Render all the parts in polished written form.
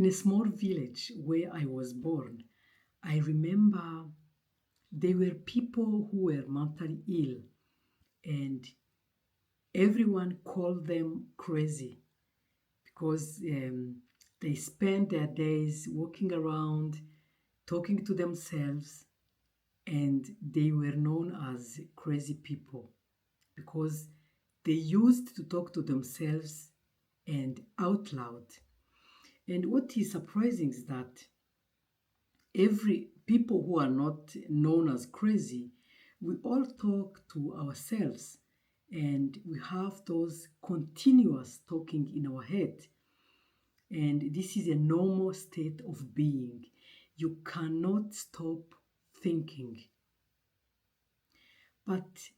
In a small village where I was born, I remember there were people who were mentally ill, and everyone called them crazy because they spent their days walking around, talking to themselves, and they were known as crazy people because they used to talk to themselves and out loud. And what is surprising is that every people who are not known as crazy, we all talk to ourselves and we have those continuous talking in our head. And this is a normal state of being. You cannot stop thinking. But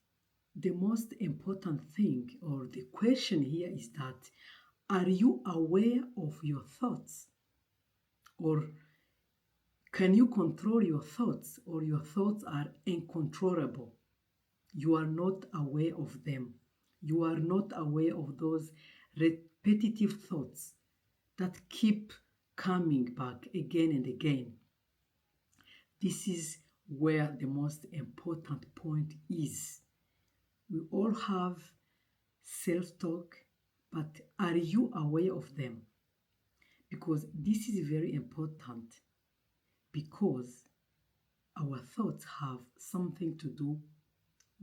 the most important thing or the question here is that are you aware of your thoughts? Or can you control your thoughts, or your thoughts are uncontrollable? You are not aware of them. You are not aware of those repetitive thoughts that keep coming back again and again. This is where the most important point is. We all have self talk, but are you aware of them? Because this is very important because our thoughts have something to do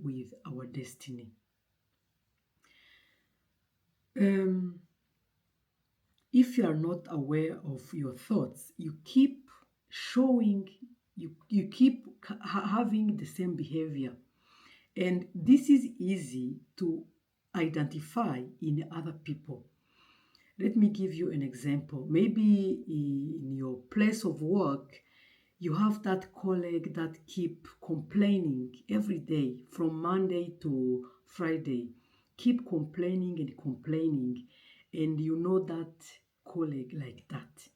with our destiny. Um, if you are not aware of your thoughts, you keep showing, you keep having the same behavior. And this is easy to identify in other people. Let me give you an example. Maybe in your place of work, you have that colleague that keep complaining every day from Monday to Friday, keep complaining and complaining, and you know that colleague like that.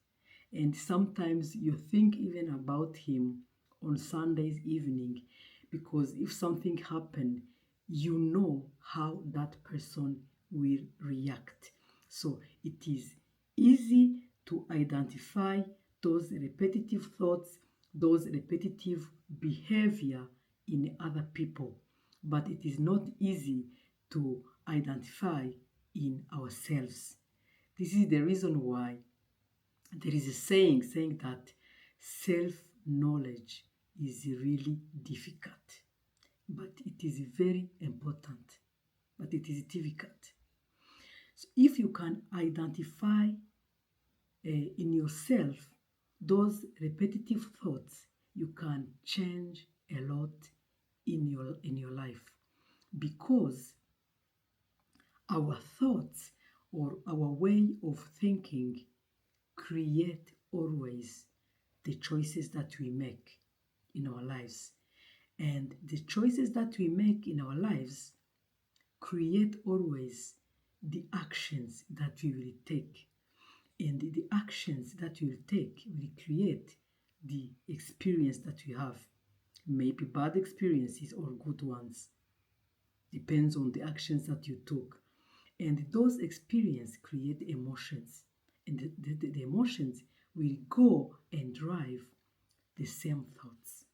And sometimes you think even about him on Sunday's evening because if something happened, you know how that person will react. So it is easy to identify those repetitive thoughts, those repetitive behavior in other people, but it is not easy to identify in ourselves. This is the reason why there is a saying that self-knowledge is really difficult, but it is very important, but it is difficult. So if you can identify in yourself those repetitive thoughts, you can change a lot in your life because our thoughts or our way of thinking create always the choices that we make in our lives. And the choices that we make in our lives create always the actions that we will take. And the actions that we will take will create the experience that we have. Maybe bad experiences or good ones. Depends on the actions that you took. And those experiences create emotions. And the emotions will go and drive the same thoughts.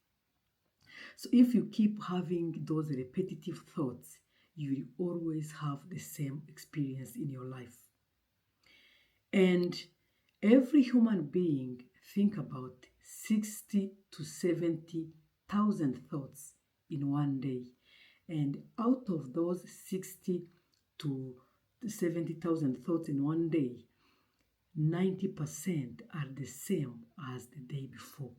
So if you keep having those repetitive thoughts, you will always have the same experience in your life. And every human being think about 60 to 70,000 thoughts in one day. And out of those 60 to 70,000 thoughts in one day, 90% are the same as the day before.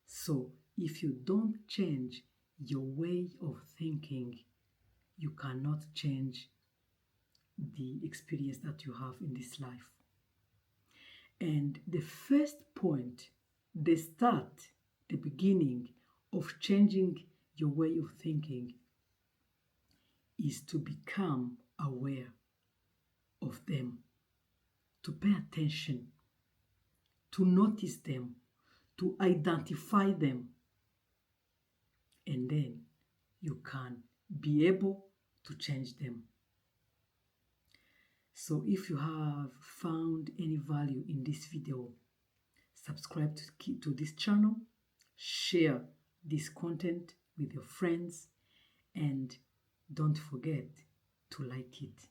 So if you don't change your way of thinking, you cannot change the experience that you have in this life. And the first point, the start, the beginning of changing your way of thinking is to become aware of them, to pay attention, to notice them, to identify them, and then you can be able to change them. So if you have found any value in this video, subscribe to this channel, share this content with your friends, and don't forget to like it.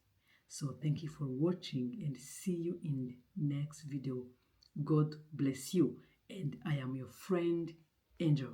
So thank you for watching and see you in the next video. God bless you, and I am your friend, Angel.